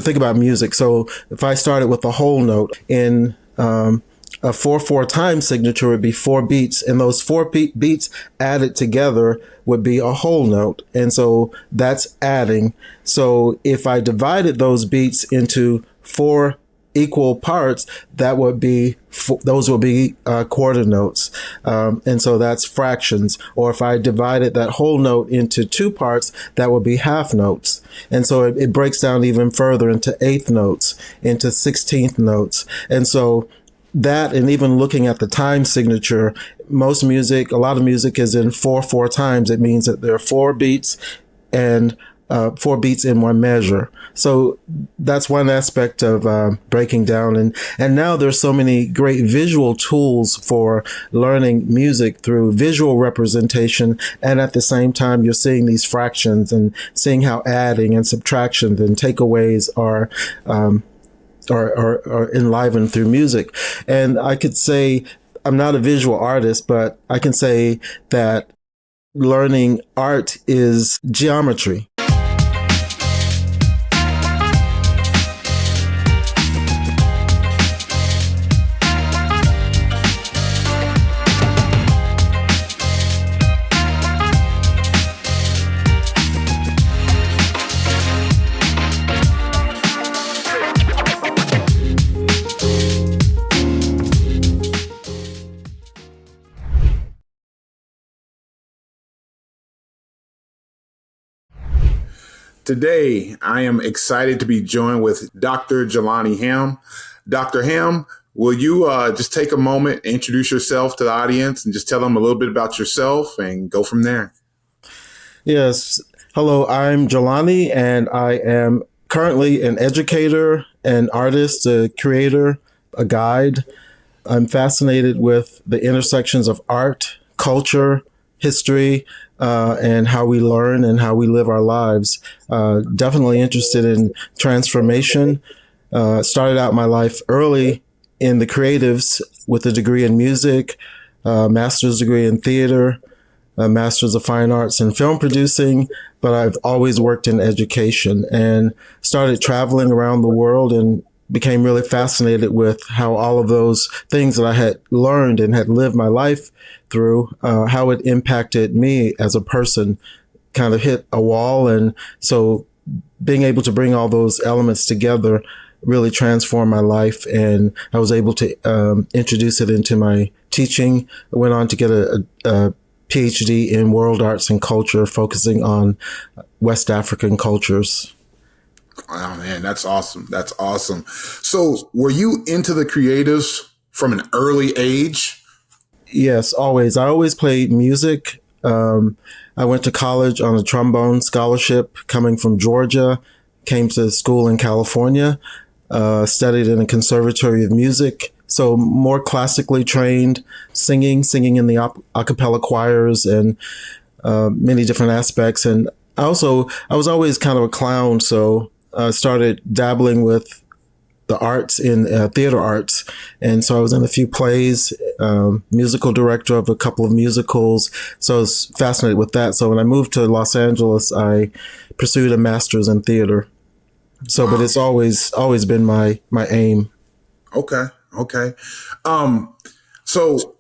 think about music. So if I started with a whole note in a 4/4 time signature would be 4 beats, and those beats added together would be a whole note. And so that's adding. So if I divided those beats into 4 equal parts, that would be those would be quarter notes, and so that's fractions. Or if I divided that whole note into 2 parts, that would be half notes. And so it breaks down even further into eighth notes, into 16th notes, and so that, and even looking at the time signature, most music, a lot of music is in 4/4 times. It means that there are 4 beats and 4 beats in one measure. So that's one aspect of breaking down. And now there's so many great visual tools for learning music through visual representation. And at the same time, you're seeing these fractions and seeing how adding and subtraction and takeaways are enlivened through music. And I could say, I'm not a visual artist, but I can say that learning art is geometry. Today, I am excited to be joined with Dr. Djelani Hamm. Dr. Hamm, will you just take a moment, introduce yourself to the audience, and just tell them a little bit about yourself and go from there? Yes. Hello, I'm Djelani, and I am currently an educator, an artist, a creator, a guide. I'm fascinated with the intersections of art, culture, history, and how we learn and how we live our lives. Definitely interested in transformation. Started out my life early in the creatives with a degree in music, master's degree in theater, a master's of fine arts in film producing, but I've always worked in education and started traveling around the world and became really fascinated with how all of those things that I had learned and had lived my life through, how it impacted me as a person, kind of hit a wall. And so being able to bring all those elements together really transformed my life. And I was able to introduce it into my teaching. I went on to get a PhD in world arts and culture, focusing on West African cultures. Oh man, that's awesome. That's awesome. So were you into the creatives from an early age? Yes, always. I always played music. I went to college on a trombone scholarship coming from Georgia, came to school in California, studied in a conservatory of music. So more classically trained, singing in the a cappella choirs and many different aspects. And I was always kind of a clown. So I started dabbling with the arts in theater arts. And so I was in a few plays, musical director of a couple of musicals. So I was fascinated with that. So when I moved to Los Angeles, I pursued a master's in theater. So, but it's always been my aim. Okay. So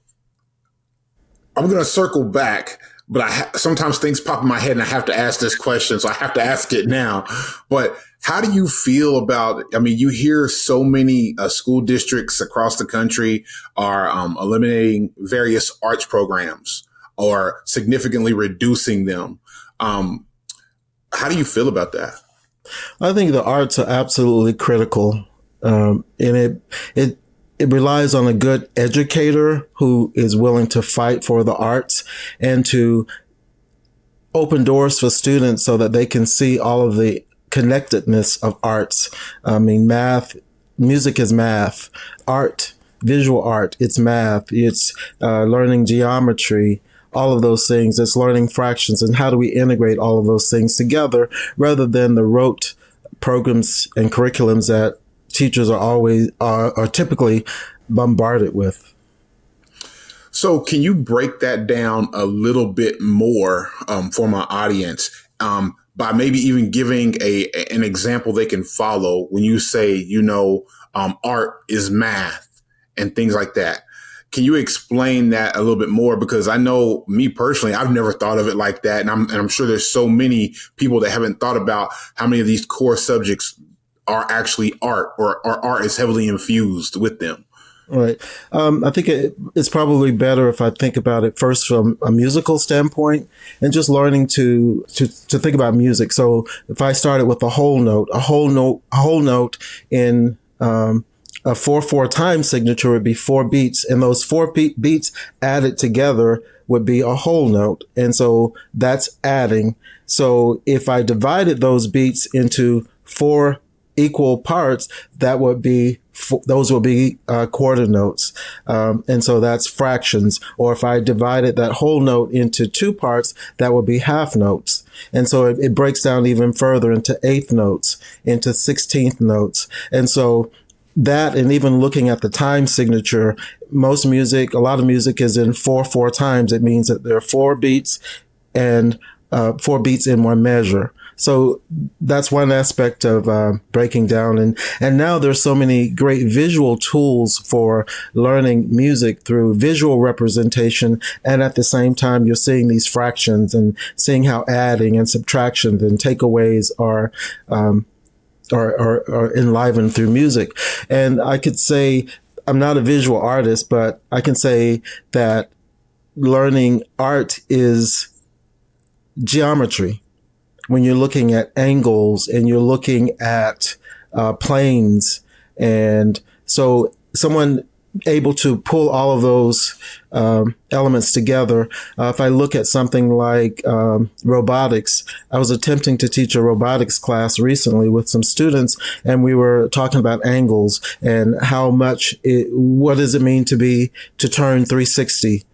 I'm going to circle back, but sometimes things pop in my head and I have to ask this question. So I have to ask it now. But how do you feel about, you hear so many school districts across the country are eliminating various arts programs or significantly reducing them. How do you feel about that? I think the arts are absolutely critical. And it relies on a good educator who is willing to fight for the arts and to open doors for students so that they can see all of the connectedness of arts. Math, music is math, art, visual art, it's math, it's learning geometry, all of those things. It's learning fractions and how do we integrate all of those things together rather than the rote programs and curriculums that teachers are typically bombarded with. So can you break that down a little bit more for my audience? by maybe even giving an example they can follow when you say, art is math and things like that. Can you explain that a little bit more? Because I know me personally, I've never thought of it like that. And I'm sure there's so many people that haven't thought about how many of these core subjects are actually art, or art is heavily infused with them. Right. I think it's probably better if I think about it first from a musical standpoint and just learning to think about music. So if I started with a whole note in a 4/4 time signature would be 4 beats, and those beats added together would be a whole note. And so that's adding. So if I divided those beats into 4 equal parts, that would be those will be quarter notes, and so that's fractions. Or if I divided that whole note into 2 parts, that would be half notes. And so it breaks down even further into eighth notes, into 16th notes, and so that, and even looking at the time signature, a lot of music is in 4/4 times. It means that there are 4 beats and 4 beats in one measure. So that's one aspect of breaking down. And now there's so many great visual tools for learning music through visual representation. And at the same time, you're seeing these fractions and seeing how adding and subtractions and takeaways are enlivened through music. And I could say, I'm not a visual artist, but I can say that learning art is geometry. When you're looking at angles and you're looking at planes. And so someone able to pull all of those elements together. If I look at something like robotics, I was attempting to teach a robotics class recently with some students, and we were talking about angles and what does it mean to turn 360?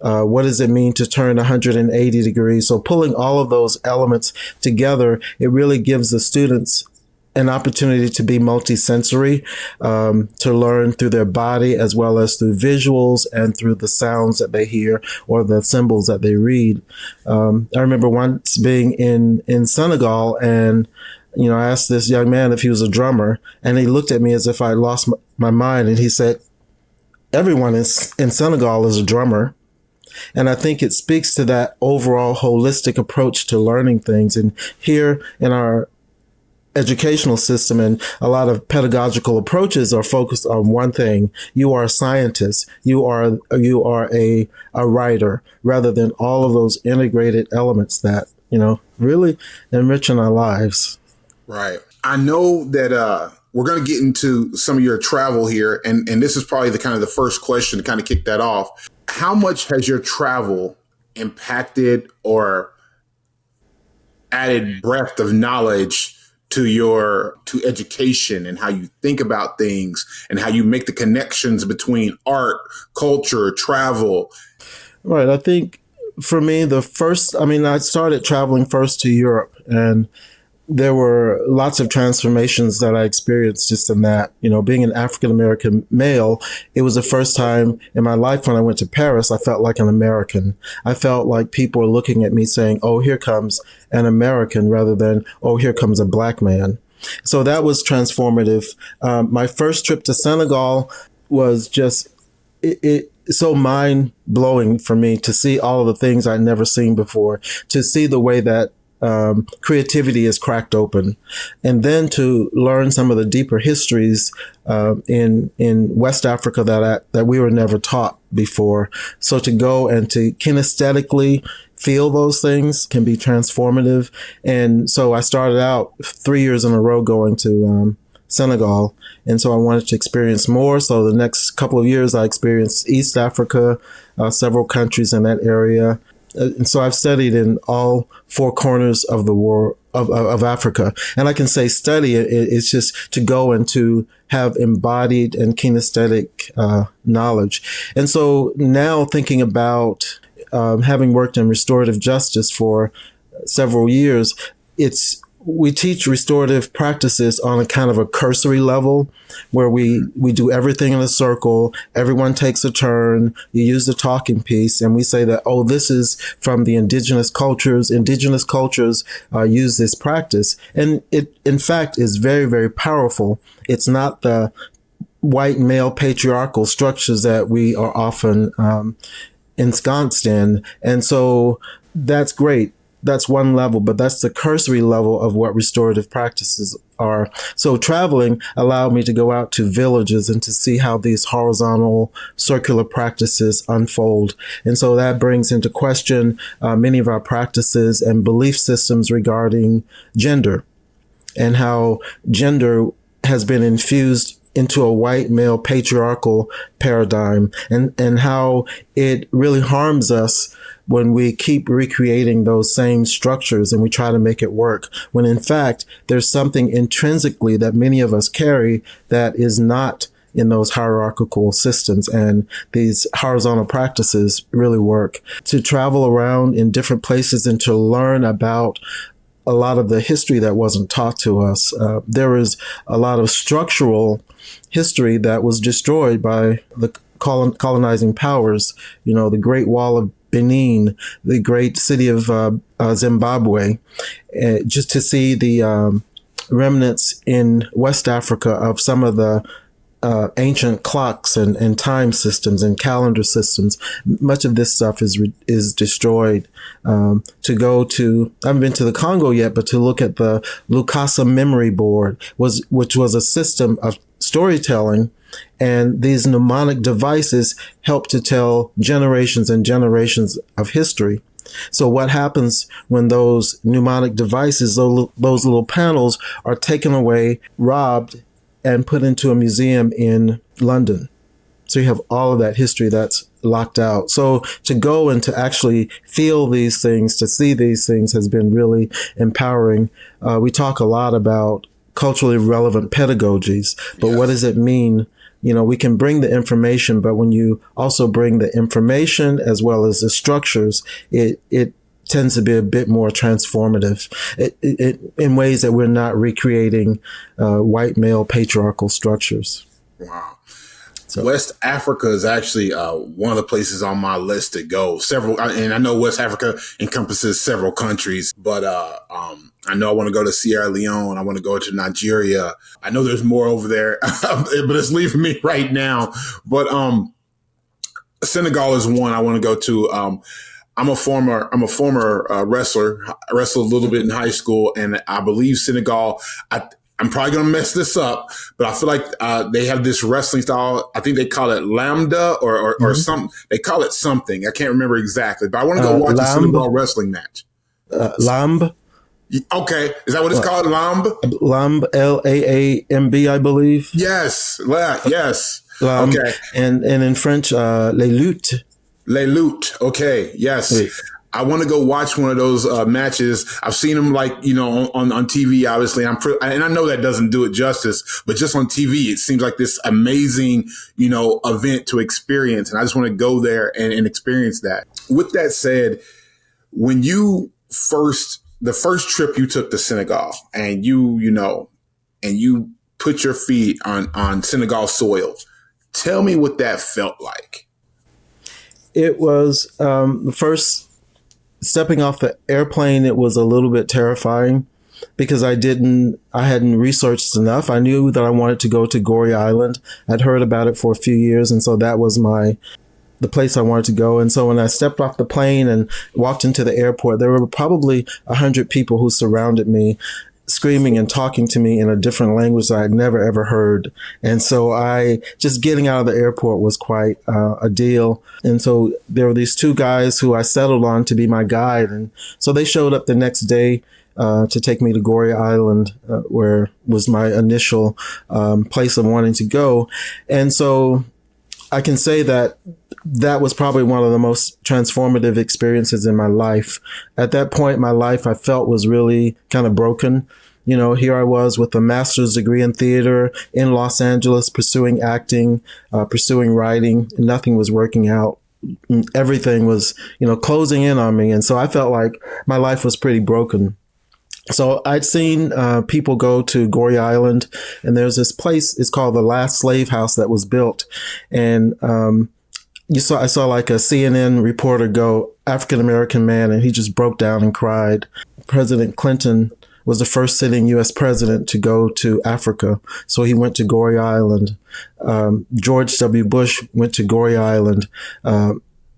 What does it mean to turn 180 degrees? So pulling all of those elements together, it really gives the students an opportunity to be multisensory, to learn through their body as well as through visuals and through the sounds that they hear or the symbols that they read. I remember once being in Senegal, and I asked this young man if he was a drummer, and he looked at me as if I lost my mind, and he said, "Everyone in Senegal is a drummer." And I think it speaks to that overall holistic approach to learning things. And here in our educational system, and a lot of pedagogical approaches are focused on one thing. You are a scientist. You are a writer, rather than all of those integrated elements that, really enriching our lives. Right. I know that we're going to get into some of your travel here, and this is probably the first question to kind of kick that off. How much has your travel impacted or added breadth of knowledge to education and how you think about things and how you make the connections between art, culture, travel? Right. I think for me, I started traveling first to Europe, and there were lots of transformations that I experienced just in that. Being an African American male, it was the first time in my life when I went to Paris, I felt like an American. I felt like people were looking at me saying, "Oh, here comes an American," rather than, "Oh, here comes a black man." So that was transformative. My first trip to Senegal was just so mind blowing for me to see all of the things I'd never seen before, to see the way that creativity is cracked open, and then to learn some of the deeper histories in West Africa that we were never taught before. So to go and to kinesthetically feel those things can be transformative. And so I started out 3 years in a row going to Senegal, and so I wanted to experience more. So the next couple of years, I experienced East Africa, several countries in that area. And so I've studied in all 4 corners of the world of Africa. And I can say study it's just to go and to have embodied and kinesthetic knowledge. And so now thinking about having worked in restorative justice for several years, it's we teach restorative practices on a kind of a cursory level where we do everything in a circle. Everyone takes a turn. You use the talking piece and we say that, oh, this is from the indigenous cultures. Indigenous cultures use this practice. And it, in fact, is very, very powerful. It's not the white male patriarchal structures that we are often ensconced in. And so that's great. That's one level, but that's the cursory level of what restorative practices are. So traveling allowed me to go out to villages and to see how these horizontal circular practices unfold. And so that brings into question many of our practices and belief systems regarding gender and how gender has been infused into a white male patriarchal paradigm and how it really harms us when we keep recreating those same structures and we try to make it work, when in fact, there's something intrinsically that many of us carry that is not in those hierarchical systems. And these horizontal practices really work. To travel around in different places and to learn about a lot of the history that wasn't taught to us. There is a lot of structural history that was destroyed by the colonizing powers. You know, the Great Wall of Benin, the great city of Zimbabwe, just to see the remnants in West Africa of some of the ancient clocks and time systems and calendar systems. Much of this stuff is destroyed. To go to, I haven't been to the Congo yet, but to look at the Lukasa Memory Board, which was a system of storytelling. And these mnemonic devices help to tell generations and generations of history. So what happens when those mnemonic devices, those little panels, are taken away, robbed, and put into a museum in London? So you have all of that history that's locked out. So to go and to actually feel these things, to see these things has been really empowering. We talk a lot about culturally relevant pedagogies, but yes. What does it mean? You know, we can bring the information, but when you also bring the information as well as the structures, it tends to be a bit more transformative in ways that we're not recreating white male patriarchal structures. Wow. So, West Africa is actually one of the places on my list to go. And I know West Africa encompasses several countries, but I know I want to go to Sierra Leone. I want to go to Nigeria. I know there's more over there, but it's leaving me right now. But Senegal is one I want to go to. I'm a former wrestler. I wrestled a little bit in high school, and I believe Senegal. I'm probably going to mess this up, but I feel like they have this wrestling style. I think they call it lambda or something. They call it something. I can't remember exactly, but I want to go watch a Senegal wrestling match. Lamb. Okay. Is that what it's called? Lamb? Lamb, Laamb, I believe. Yes. Yes. Lamb. Okay. And in French, les luttes. Les luttes. Okay. Yes. Oui. I want to go watch one of those matches. I've seen them on TV, obviously. And I know that doesn't do it justice, but just on TV, it seems like this amazing, event to experience. And I just want to go there and experience that. With that said, when the first trip you took to Senegal and you put your feet on Senegal soil, tell me what that felt like. It was the first stepping off the airplane. It was a little bit terrifying because I hadn't researched enough. I knew that I wanted to go to Gorée Island. I'd heard about it for a few years. And so that was the place I wanted to go. And so when I stepped off the plane and walked into the airport, there were probably 100 people who surrounded me, screaming and talking to me in a different language that I'd never, ever heard. And so just getting out of the airport was quite a deal. And so there were these two guys who I settled on to be my guide. And so they showed up the next day to take me to Gorée Island, where was my initial place of wanting to go. And so I can say that was probably one of the most transformative experiences in my life. At that point, my life I felt was really kind of broken. Here I was with a master's degree in theater in Los Angeles, pursuing acting, pursuing writing, and nothing was working out. Everything was, closing in on me. And so I felt like my life was pretty broken. So I'd seen people go to Goree Island, and there's this place. It's called the last slave house that was built, and I saw like a CNN reporter go, African American man, and he just broke down and cried. President Clinton was the first sitting U.S. president to go to Africa, so he went to Goree Island. George W. Bush went to Goree Island.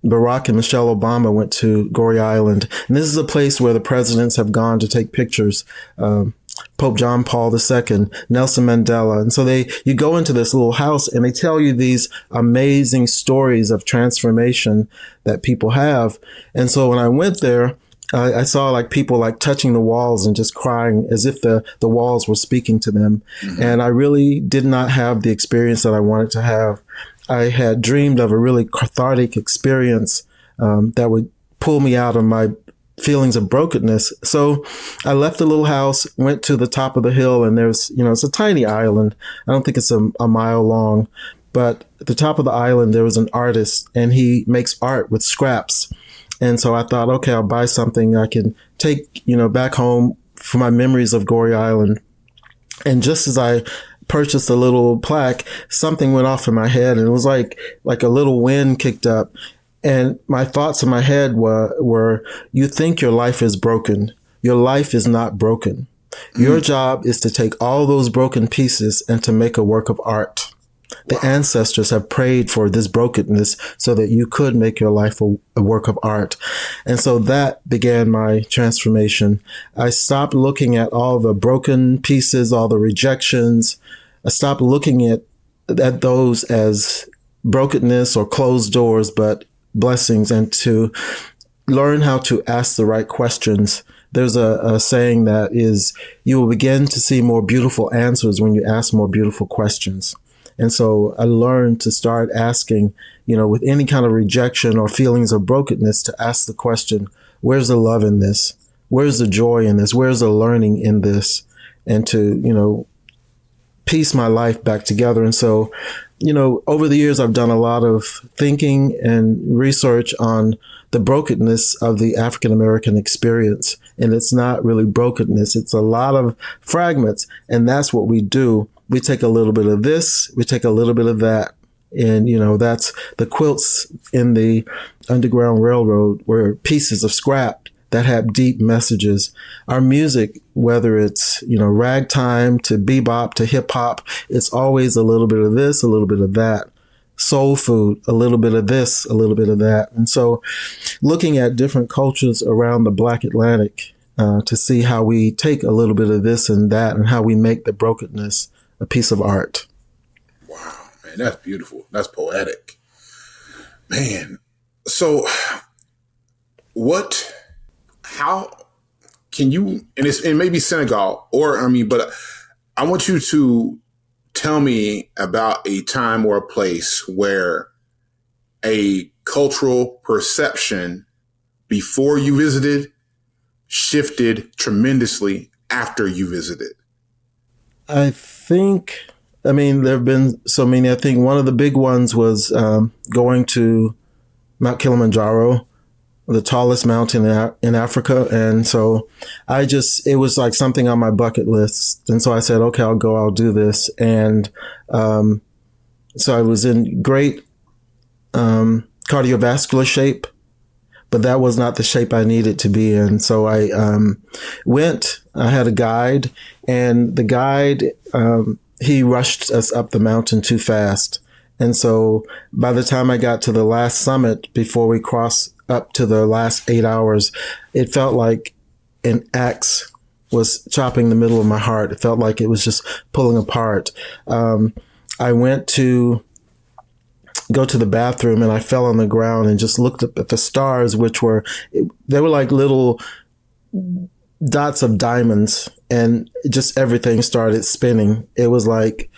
Barack and Michelle Obama went to Goree Island. And this is a place where the presidents have gone to take pictures. Pope John Paul II, Nelson Mandela. And so you go into this little house and they tell you these amazing stories of transformation that people have. And so when I went there, I saw like people like touching the walls and just crying as if the walls were speaking to them. Mm-hmm. And I really did not have the experience that I wanted to have. I had dreamed of a really cathartic experience that would pull me out of my feelings of brokenness. So I left the little house, went to the top of the hill, and there's, it's a tiny island. I don't think it's a mile long, but at the top of the island, there was an artist and he makes art with scraps. And so I thought, okay, I'll buy something I can take, back home for my memories of Goree Island. And just as I purchased a little plaque, something went off in my head, and it was like a little wind kicked up. And my thoughts in my head were, you think your life is broken. Your life is not broken. Your job is to take all those broken pieces and to make a work of art. The ancestors have prayed for this brokenness so that you could make your life a work of art. And so that began my transformation. I stopped looking at all the broken pieces, all the rejections. I stopped looking at those as brokenness or closed doors, but blessings, and to learn how to ask the right questions. There's a saying that is, you will begin to see more beautiful answers when you ask more beautiful questions. And so I learned to start asking, with any kind of rejection or feelings of brokenness, to ask the question, where's the love in this? Where's the joy in this? Where's the learning in this? And to, piece my life back together. And so, over the years, I've done a lot of thinking and research on the brokenness of the African American experience. And it's not really brokenness. It's a lot of fragments. And that's what we do. We take a little bit of this, we take a little bit of that. And, that's the quilts in the Underground Railroad were pieces of scrap that have deep messages. Our music, whether it's, ragtime to bebop to hip hop, it's always a little bit of this, a little bit of that. Soul food, a little bit of this, a little bit of that. And so looking at different cultures around the Black Atlantic to see how we take a little bit of this and that and how we make the brokenness a piece of art. Wow, man, that's beautiful. That's poetic. Man, so how can you, and it may be Senegal but I want you to tell me about a time or a place where a cultural perception before you visited shifted tremendously after you visited. There have been so many. I think one of the big ones was going to Mount Kilimanjaro, the tallest mountain in Africa. And so it was like something on my bucket list. And so I said, okay, I'll do this. And so I was in great cardiovascular shape, but that was not the shape I needed to be in. So I I had a guide, and the guide, he rushed us up the mountain too fast. And so by the time I got to the last summit, before we crossed up to the last 8 hours, it felt like an axe was chopping the middle of my heart. It felt like it was just pulling apart. I went to go to the bathroom and I fell on the ground and just looked up at the stars, they were like little dots of diamonds, and just everything started spinning. It was like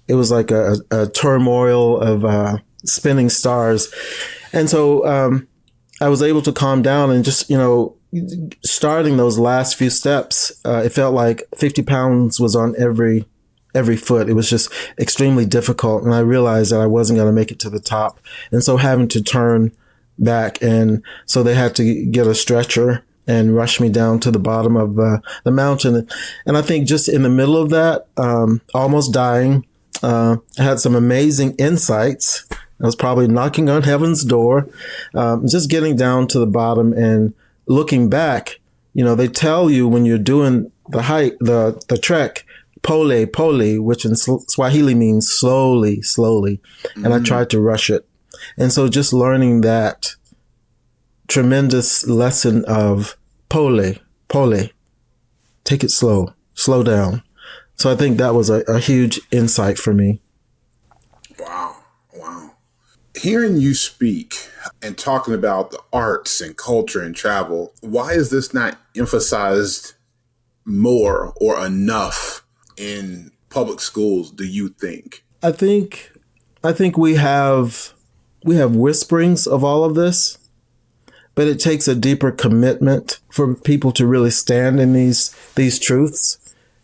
a turmoil of spinning stars. And so I was able to calm down, and just, starting those last few steps, it felt like 50 pounds was on every foot. It was just extremely difficult. And I realized that I wasn't going to make it to the top. And so having to turn back, and so they had to get a stretcher and rushed me down to the bottom of the mountain. And I think just in the middle of that, almost dying, I had some amazing insights. I was probably knocking on heaven's door, just getting down to the bottom and looking back. You know, they tell you when you're doing the hike, the trek, pole, pole, which in Swahili means slowly, slowly. And I tried to rush it. And so just learning that tremendous lesson of pole, pole, take it slow, slow down. So I think that was a huge insight for me. Wow. Wow. Hearing you speak and talking about the arts and culture and travel, why is this not emphasized more or enough in public schools, do you think? I think we have whisperings of all of this, but it takes a deeper commitment for people to really stand in these truths.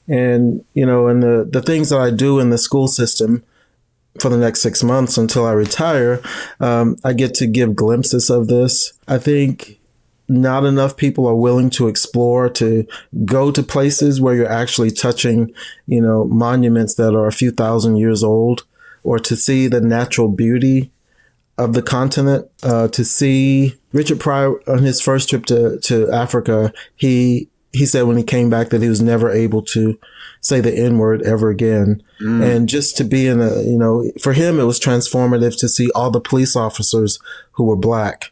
And and the things that I do in the school system for the next 6 months until I retire, I get to give glimpses of this. I think not enough people are willing to explore, to go to places where you're actually touching, monuments that are a few thousand years old, or to see the natural beauty of the continent. To see Richard Pryor on his first trip to Africa, he said when he came back that he was never able to say the N word ever again. And just to be for him, it was transformative to see all the police officers who were black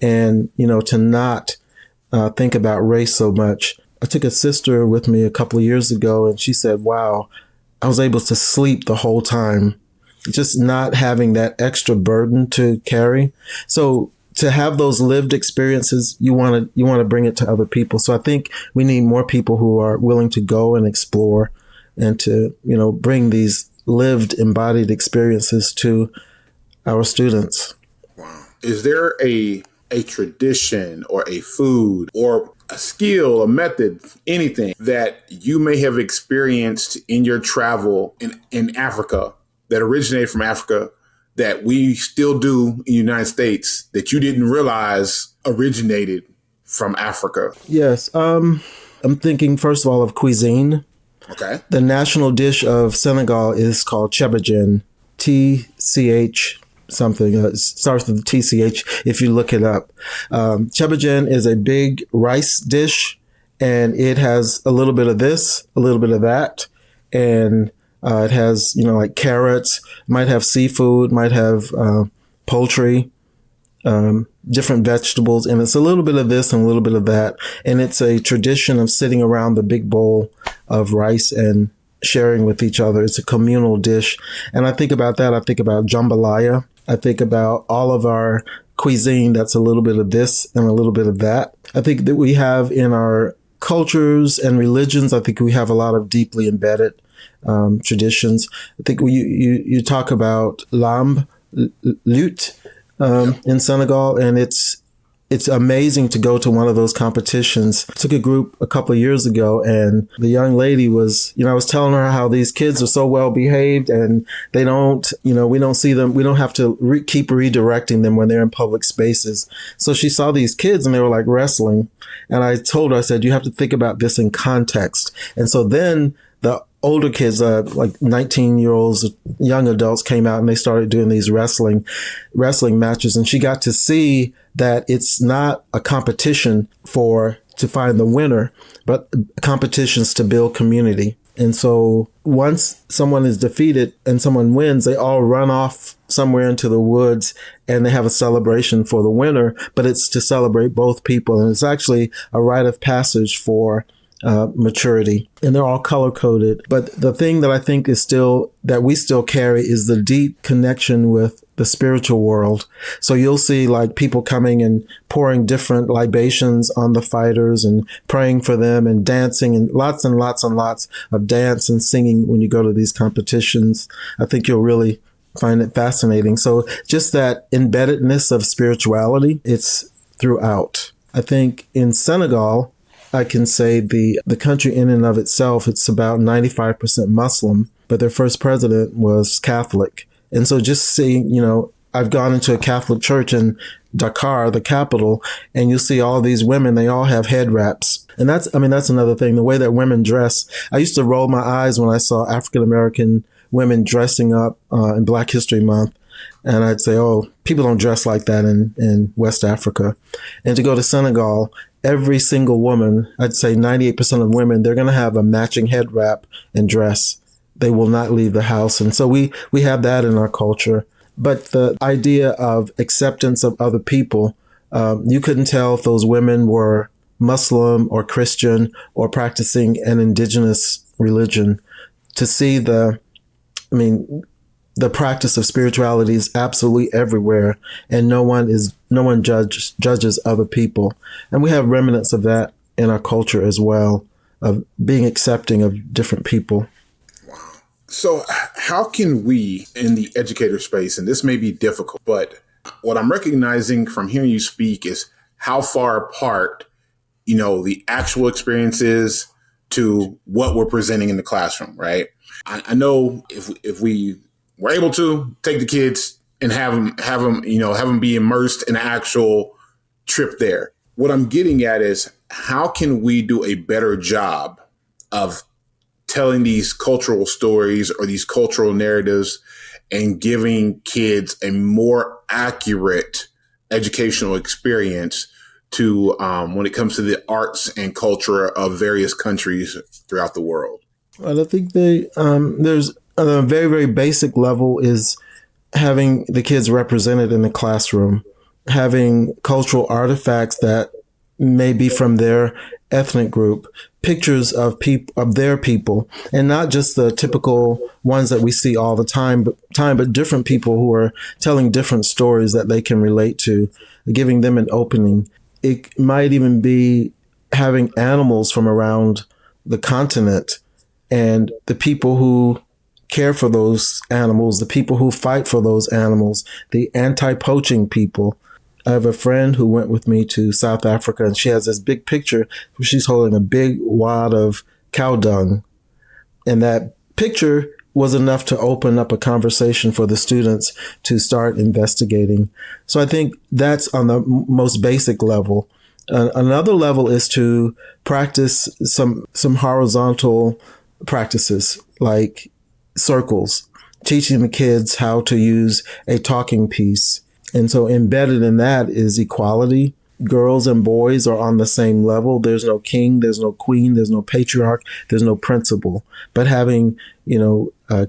and, to not think about race so much. I took a sister with me a couple of years ago and she said, wow, I was able to sleep the whole time, just not having that extra burden to carry. So to have those lived experiences, you want to bring it to other people. So I think we need more people who are willing to go and explore and to, bring these lived embodied experiences to our students. Wow. Is there a tradition or a food or a skill, a method, anything that you may have experienced in your travel in Africa that originated from Africa that we still do in the United States that you didn't realize originated from Africa? Yes. I'm thinking, first of all, of cuisine. Okay. The national dish of Senegal is called chebajin, TCH something. It starts with TCH if you look it up. Chebajin is a big rice dish, and it has a little bit of this, a little bit of that, and it has, like carrots, might have seafood, might have poultry, different vegetables. And it's a little bit of this and a little bit of that. And it's a tradition of sitting around the big bowl of rice and sharing with each other. It's a communal dish. And I think about that. I think about jambalaya. I think about all of our cuisine that's a little bit of this and a little bit of that. I think that we have in our cultures and religions, I think we have a lot of deeply embedded traditions. I think you talk about lamb, lutte in Senegal, and it's amazing to go to one of those competitions. I took a group a couple of years ago, and the young lady was, I was telling her how these kids are so well behaved, and they don't, we don't see them, we don't have to keep redirecting them when they're in public spaces. So she saw these kids, and they were like wrestling, and I told her, I said, you have to think about this in context. And so then the older kids, like 19-year-olds, young adults came out and they started doing these wrestling matches. And she got to see that it's not a competition to find the winner, but competitions to build community. And so once someone is defeated and someone wins, they all run off somewhere into the woods and they have a celebration for the winner, but it's to celebrate both people. And it's actually a rite of passage for maturity, and they're all color coded. But the thing that I think is that we still carry is the deep connection with the spiritual world. So you'll see like people coming and pouring different libations on the fighters and praying for them and dancing, and lots and lots and lots of dance and singing when you go to these competitions. I think you'll really find it fascinating. So just that embeddedness of spirituality, it's throughout. I think in Senegal, I can say the country in and of itself, it's about 95% Muslim, but their first president was Catholic. And so just seeing, I've gone into a Catholic church in Dakar, the capital, and you see all these women, they all have head wraps. And that's another thing, the way that women dress. I used to roll my eyes when I saw African American women dressing up in Black History Month. And I'd say, oh, people don't dress like that in West Africa. And to go to Senegal, every single woman, I'd say 98% of women, they're going to have a matching head wrap and dress. They will not leave the house. And so we have that in our culture. But the idea of acceptance of other people, you couldn't tell if those women were Muslim or Christian or practicing an indigenous religion. To see the practice of spirituality is absolutely everywhere, and no one judges other people. And we have remnants of that in our culture as well, of being accepting of different people. So how can we in the educator space, and this may be difficult, but what I'm recognizing from hearing you speak is how far apart, the actual experiences to what we're presenting in the classroom, right? I know if we were able to take the kids and have them be immersed in an actual trip there. What I'm getting at is how can we do a better job of telling these cultural stories or these cultural narratives and giving kids a more accurate educational experience to when it comes to the arts and culture of various countries throughout the world. Well, I think there's a very, very basic level is having the kids represented in the classroom, having cultural artifacts that may be from their ethnic group, pictures of their people, and not just the typical ones that we see all the time, but different people who are telling different stories that they can relate to, giving them an opening. It might even be having animals from around the continent and the people who care for those animals, the people who fight for those animals, the anti-poaching people. I have a friend who went with me to South Africa, and she has this big picture where she's holding a big wad of cow dung. And that picture was enough to open up a conversation for the students to start investigating. So I think that's on the most basic level. Another level is to practice some horizontal practices like circles, teaching the kids how to use a talking piece. And so embedded in that is equality. Girls and boys are on the same level. There's no king, there's no queen, there's no patriarch, there's no principal. But having,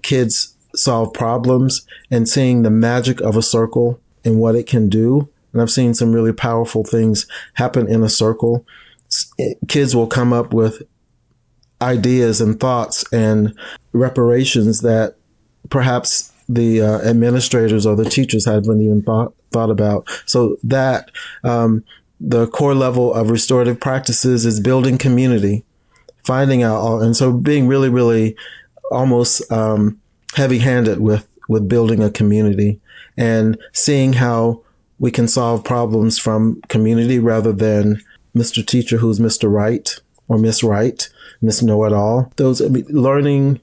kids solve problems and seeing the magic of a circle and what it can do. And I've seen some really powerful things happen in a circle. Kids will come up with ideas and thoughts and reparations that perhaps the administrators or the teachers haven't even thought about. So that the core level of restorative practices is building community, finding out, and so being really, really almost heavy-handed with building a community and seeing how we can solve problems from community rather than Mr. Teacher who's Mr. Right or Miss Right, Miss Know-It-All. Learning,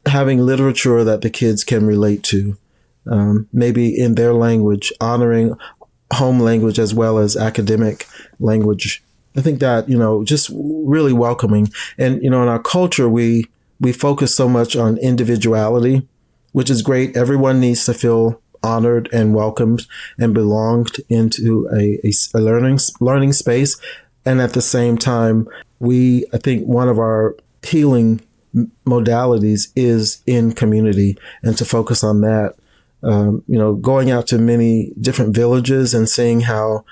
having literature that the kids can relate to, maybe in their language, honoring home language as well as academic language. I think that, just really welcoming. And, in our culture, we focus so much on individuality, which is great. Everyone needs to feel honored and welcomed and belonged into a learning space. And at the same time, I think one of our healing modalities is in community, and to focus on that. Going out to many different villages and seeing how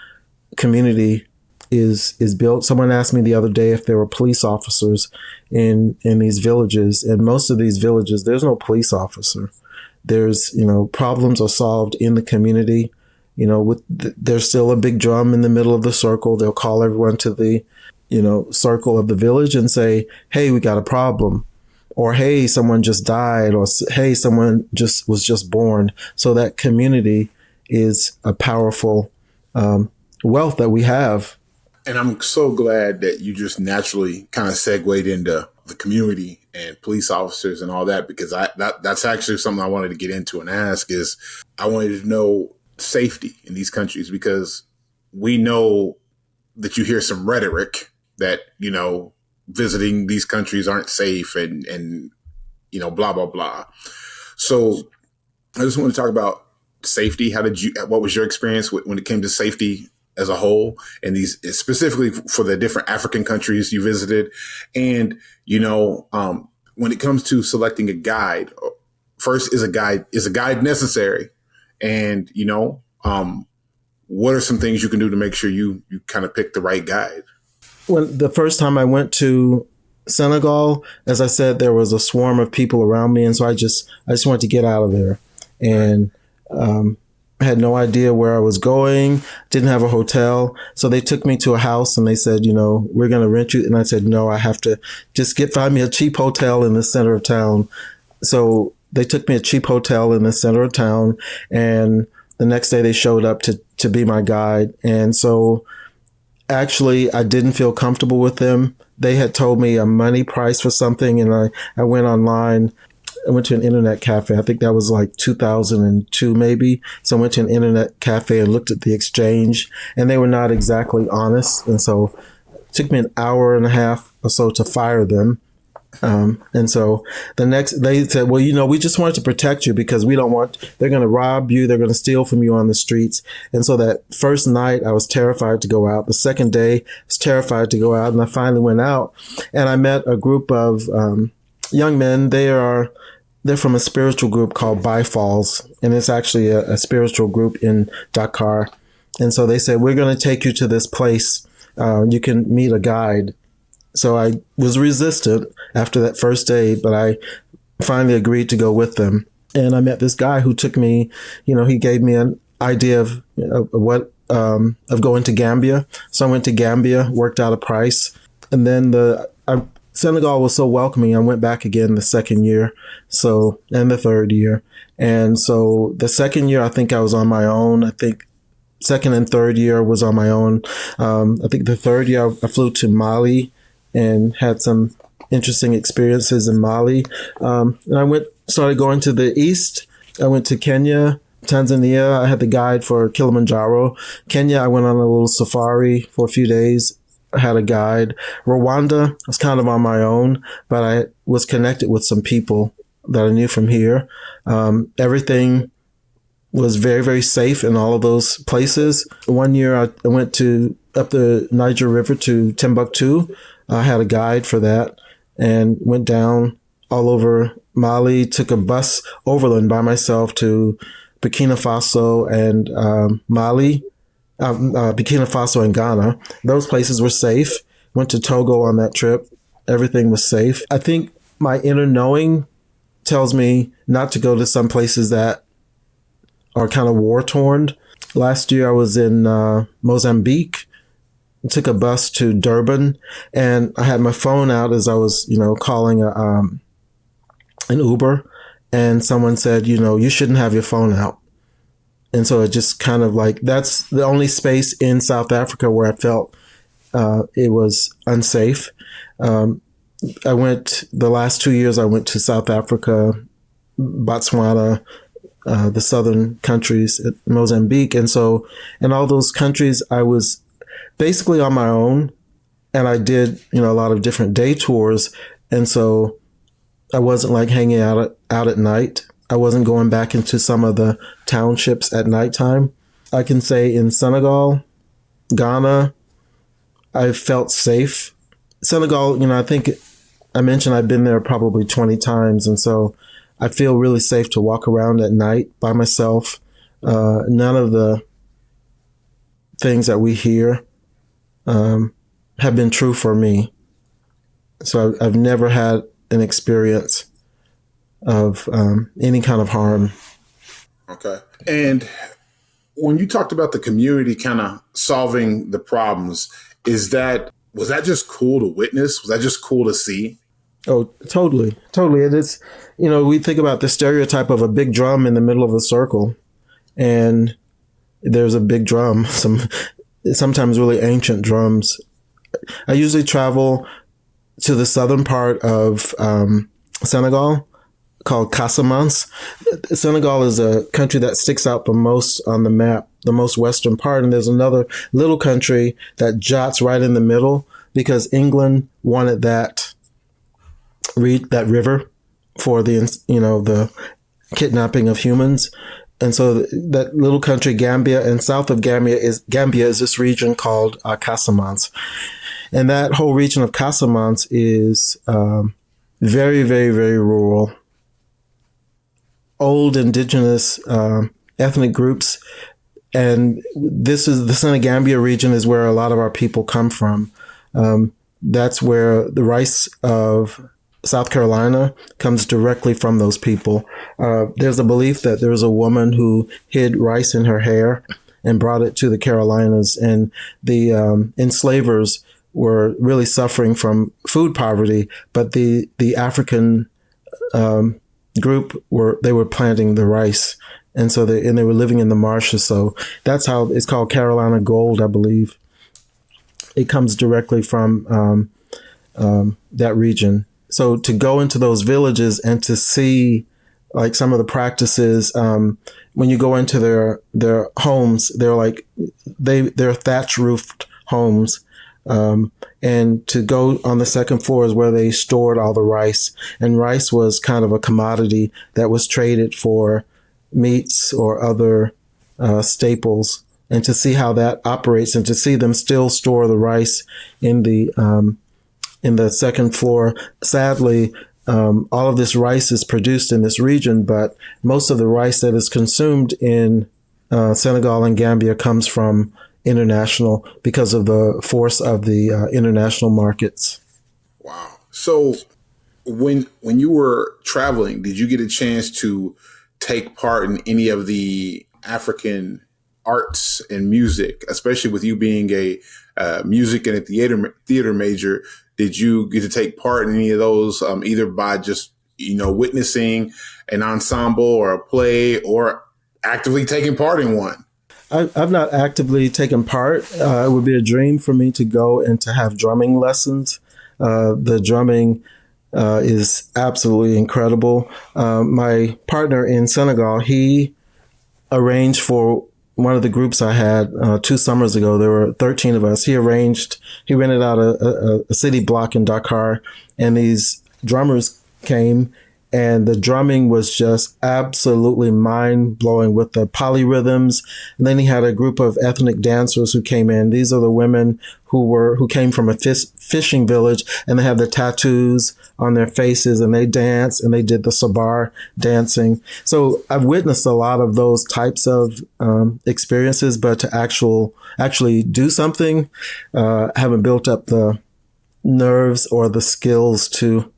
community is built. Someone asked me the other day if there were police officers in these villages, and most of these villages, there's no police officer. There's, problems are solved in the community. There's still a big drum in the middle of the circle. They'll call everyone to the, circle of the village and say, hey, we got a problem. Or, hey, someone just died, or, hey, someone was just born. So that community is a powerful wealth that we have. And I'm so glad that you just naturally kind of segued into the community and police officers and all that, because that's actually something I wanted to get into and ask is I wanted to know safety in these countries, because we know that you hear some rhetoric that, visiting these countries aren't safe and blah, blah, blah. So I just want to talk about safety. What was your experience when it came to safety as a whole, and these specifically for the different African countries you visited? And, when it comes to selecting a guide, first, is a guide necessary? And, what are some things you can do to make sure you kind of pick the right guide? When the first time I went to Senegal, as I said, there was a swarm of people around me, and so I just wanted to get out of there, and I had no idea where I was going. Didn't have a hotel, so they took me to a house and they said, we're going to rent you. And I said, no, I have to just find me a cheap hotel in the center of town. So they took me a cheap hotel in the center of town, and the next day they showed up to be my guide, and so. Actually, I didn't feel comfortable with them. They had told me a money price for something, and I went online. I went to an internet cafe. I think that was like 2002, maybe. So I went to an internet cafe and looked at the exchange, and they were not exactly honest. And so it took me an hour and a half or so to fire them. And so they said, well, we just wanted to protect you because they're going to rob you. They're going to steal from you on the streets. And so that first night I was terrified to go out. The second day I was terrified to go out. And I finally went out and I met a group of, young men. They're from a spiritual group called Bifalls. And it's actually a spiritual group in Dakar. And so they said, we're going to take you to this place. You can meet a guide. So I was resistant after that first day, but I finally agreed to go with them. And I met this guy who took me, he gave me an idea of going to Gambia. So I went to Gambia, worked out a price. And then Senegal was so welcoming. I went back again the second year. And the third year. And so the second year, I think I was on my own. I think second and third year was on my own. I think the third year I flew to Mali and had some interesting experiences in Mali. And I started going to the east. I went to Kenya, Tanzania. I had the guide for Kilimanjaro. Kenya, I went on a little safari for a few days. I had a guide. Rwanda, I was kind of on my own, but I was connected with some people that I knew from here. Everything was very, very safe in all of those places. One year I went up the Niger River to Timbuktu. I had a guide for that and went down all over Mali, took a bus overland by myself to Burkina Faso and Mali, Burkina Faso and Ghana. Those places were safe. Went to Togo on that trip. Everything was safe. I think my inner knowing tells me not to go to some places that are kind of war torn. Last year I was in Mozambique. Took a bus to Durban, and I had my phone out as I was, calling an Uber, and someone said, you shouldn't have your phone out. And so it just kind of like, that's the only space in South Africa where I felt it was unsafe. The last 2 years I went to South Africa, Botswana, the southern countries, Mozambique. And so in all those countries, I was basically on my own, and I did, a lot of different day tours. And so I wasn't like hanging out at night. I wasn't going back into some of the townships at nighttime. I can say in Senegal, Ghana, I felt safe. Senegal, I think I mentioned I've been there probably 20 times. And so I feel really safe to walk around at night by myself. None of the things that we hear have been true for me. So I've never had an experience of any kind of harm. Okay. And when you talked about the community kind of solving the problems, was that just cool to witness? Was that just cool to see? Oh, totally. Totally. It is, we think about the stereotype of a big drum in the middle of a circle, and there's a big drum, sometimes really ancient drums. I usually travel to the southern part of Senegal called Casamance. Senegal is a country that sticks out the most on the map, the most western part, and there's another little country that jots right in the middle because England wanted that river for the kidnapping of humans. And so that little country Gambia, and south of Gambia is this region called Casamance, and that whole region of Casamance is very, very, very rural. Old indigenous ethnic groups, and this is the Senegambia region is where a lot of our people come from. That's where the rice of South Carolina comes directly from those people. There's a belief that there was a woman who hid rice in her hair and brought it to the Carolinas, and the enslavers were really suffering from food poverty, but the African group were planting the rice, and so they were living in the marshes. So that's how it's called Carolina Gold, I believe. It comes directly from that region. So to go into those villages and to see like some of the practices, when you go into their homes, they're thatch roofed homes. And to go on the second floor is where they stored all the rice. And rice was kind of a commodity that was traded for meats or other staples. And to see how that operates, and to see them still store the rice in the second floor. Sadly, all of this rice is produced in this region, but most of the rice that is consumed in Senegal and Gambia comes from international because of the force of the international markets. Wow. So when you were traveling, did you get a chance to take part in any of the African arts and music, especially with you being a music and a theater major? Did you get to take part in any of those, either by just witnessing an ensemble or a play, or actively taking part in one? I've not actively taken part. It would be a dream for me to go and to have drumming lessons. The drumming is absolutely incredible. My partner in Senegal, he arranged for one of the groups I had 2 summers ago. There were 13 of us. He rented out a city block in Dakar, and these drummers came, and the drumming was just absolutely mind blowing with the polyrhythms. And then he had a group of ethnic dancers who came in. These are the women who came from a fishing village, and they have the tattoos on their faces, and they dance, and they did the sabar dancing. So I've witnessed a lot of those types of experiences, but to actually do something, haven't built up the nerves or the skills to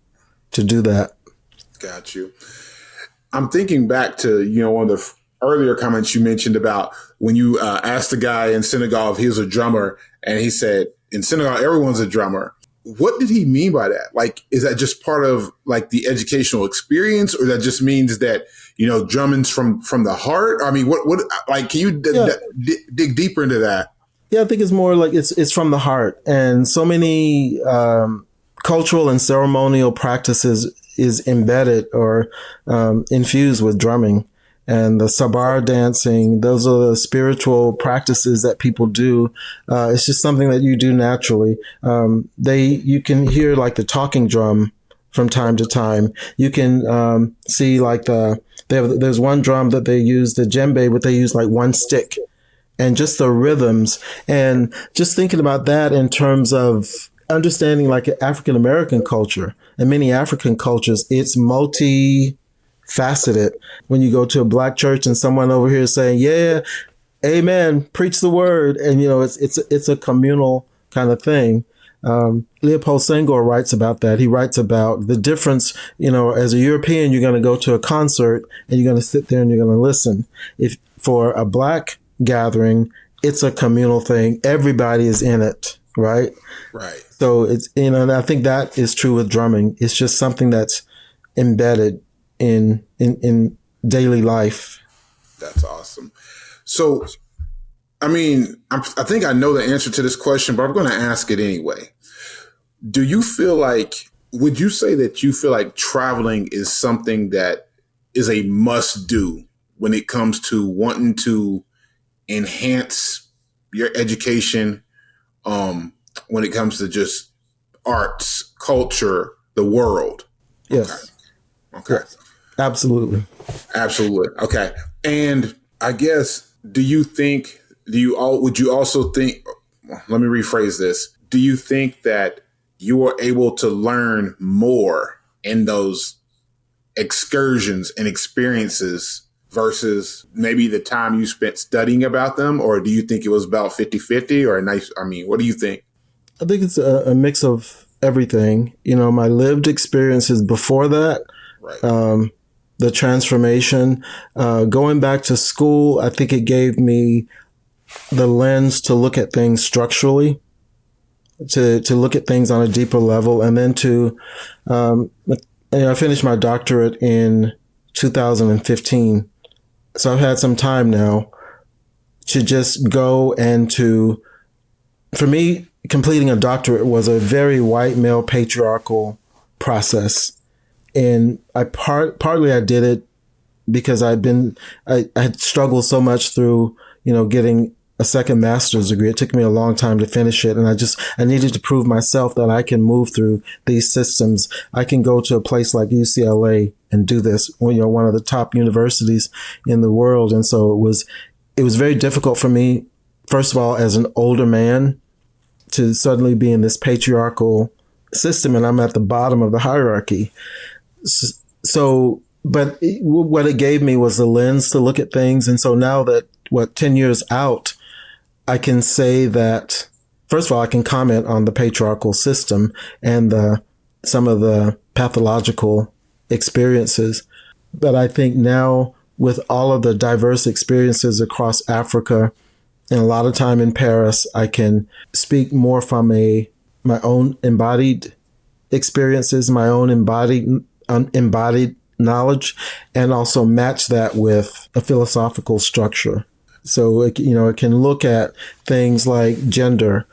do that. Got you. I'm thinking back to, one of the earlier comments you mentioned about when you asked the guy in Senegal if he was a drummer, and he said, in Senegal, everyone's a drummer. What did he mean by that? Like, is that just part of like the educational experience, or that just means that, drumming's from the heart? I mean, what like, can you dig deeper into that? Yeah, I think it's more like it's from the heart, and so many cultural and ceremonial practices is embedded or infused with drumming. And the sabar dancing, those are the spiritual practices that people do. It's just something that you do naturally. You can hear like the talking drum from time to time. You can see like there's one drum that they use, the djembe, but they use like one stick, and just the rhythms, and just thinking about that in terms of understanding like African American culture and many African cultures. It's multifaceted. When you go to a black church and someone over here is saying, "Yeah, amen, preach the word," and it's a communal kind of thing. Leopold Senghor writes about that. He writes about the difference. As a European, you're going to go to a concert and you're going to sit there and you're going to listen. If for a black gathering, it's a communal thing. Everybody is in it, right? Right. So it's, and I think that is true with drumming. It's just something that's embedded in daily life. That's awesome. So, I mean, I think I know the answer to this question, but I'm going to ask it anyway. Do you feel like, would you say that you feel like traveling is something that is a must do when it comes to wanting to enhance your education, um, when it comes to just arts, culture, the world? Okay. Yes. Okay. Yes. Absolutely. Absolutely. Okay. And I guess, do you think, would you also think, let me rephrase this. Do you think that you are able to learn more in those excursions and experiences versus maybe the time you spent studying about them? Or do you think it was about 50-50 or a nice, I mean, what do you think? I think it's a mix of everything. My lived experiences before that, Right. the transformation, going back to school, I think it gave me the lens to look at things structurally, to look at things on a deeper level, and then I finished my doctorate in 2015. So I've had some time now to just go and for me, completing a doctorate was a very white male patriarchal process. And partly I did it because I had struggled so much through, getting a second master's degree. It took me a long time to finish it. And I needed to prove myself that I can move through these systems. I can go to a place like UCLA and do this, one of the top universities in the world. And so it was very difficult for me, first of all, as an older man, to suddenly be in this patriarchal system and I'm at the bottom of the hierarchy. So, but what it gave me was the lens to look at things. And so now that, 10 years out, I can say that, first of all, I can comment on the patriarchal system and some of the pathological experiences. But I think now, with all of the diverse experiences across Africa and a lot of time in Paris, I can speak more from my own embodied experiences, my own embodied knowledge, and also match that with a philosophical structure. So it can look at things like gender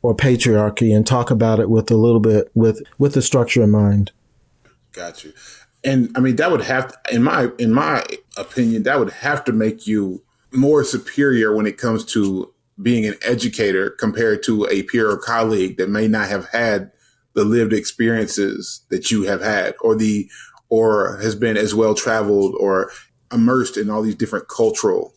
or patriarchy and talk about it with a little bit with the structure in mind. Got you. And I mean, that would have, in my opinion, that would have to make you more superior when it comes to being an educator compared to a peer or colleague that may not have had the lived experiences that you have had, or has been as well traveled or immersed in all these different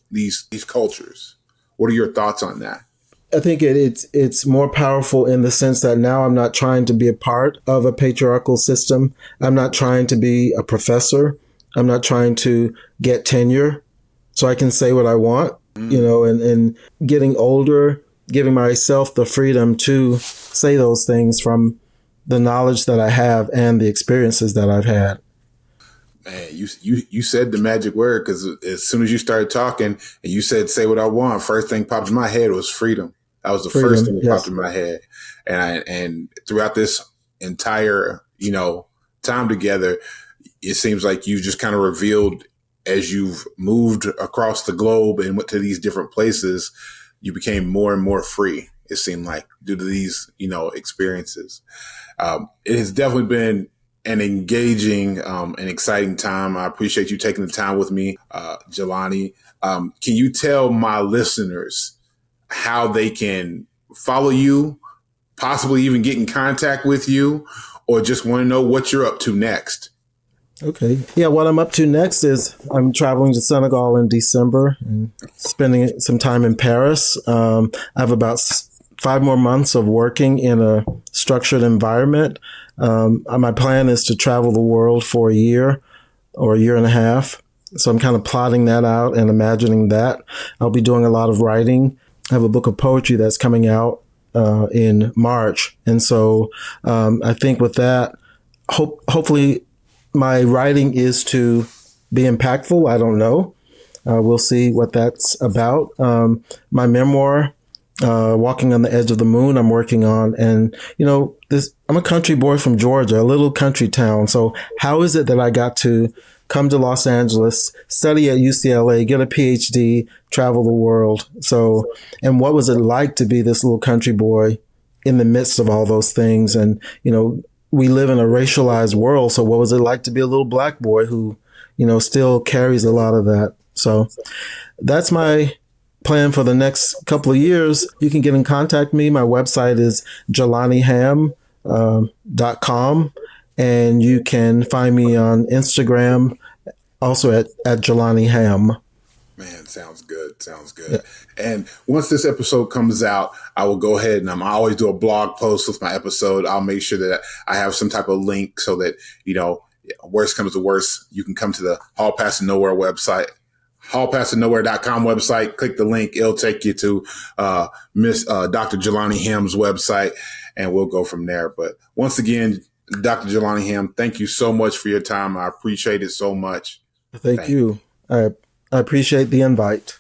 these cultures. What are your thoughts on that? I think it's more powerful in the sense that now I'm not trying to be a part of a patriarchal system. I'm not trying to be a professor. I'm not trying to get tenure so I can say what I want, and getting older, giving myself the freedom to say those things from the knowledge that I have and the experiences that I've had. Man, you said the magic word, because as soon as you started talking and you said "say what I want," first thing popped in my head was freedom. That was the first Freedom, thing that popped yes. in my head, and throughout this entire time together, it seems like you just kind of revealed, as you've moved across the globe and went to these different places, you became more and more free. It seemed like, due to these experiences. It has definitely been an engaging and exciting time. I appreciate you taking the time with me, Djelani. Can you tell my listeners how they can follow you, possibly even get in contact with you, or just want to know what you're up to next? Okay. Yeah, what I'm up to next is I'm traveling to Senegal in December and spending some time in Paris. I have about 5 more months of working in a structured environment. My plan is to travel the world for a year or a year and a half. So I'm kind of plotting that out and imagining that. I'll be doing a lot of writing. I have a book of poetry that's coming out in March. And so I think with that, hopefully my writing is to be impactful. I don't know. We'll see what that's about. My memoir, Walking on the Edge of the Moon, I'm working on. And, I'm a country boy from Georgia, a little country town. So how is it that I got to come to Los Angeles, study at UCLA, get a PhD, travel the world? So, and what was it like to be this little country boy in the midst of all those things. And, we live in a racialized world. So what was it like to be a little black boy who, still carries a lot of that? So that's my plan for the next couple of years. You can get in contact with me. My website is JelaniHamm.com. And you can find me on Instagram also at Djelani Hamm. Man, sounds good. Sounds Yeah. good. And once this episode comes out, I will go ahead and I always do a blog post with my episode. I'll make sure that I have some type of link so that, worst comes to worst, you can come to the Hall Pass to Nowhere website, hallpasstonowhere.com website, click the link. It'll take you to Dr. Djelani Hamm's website, and we'll go from there. But once again, Dr. Djelani Hamm, thank you so much for your time. I appreciate it so much. Thank Thank you. you. I appreciate the invite.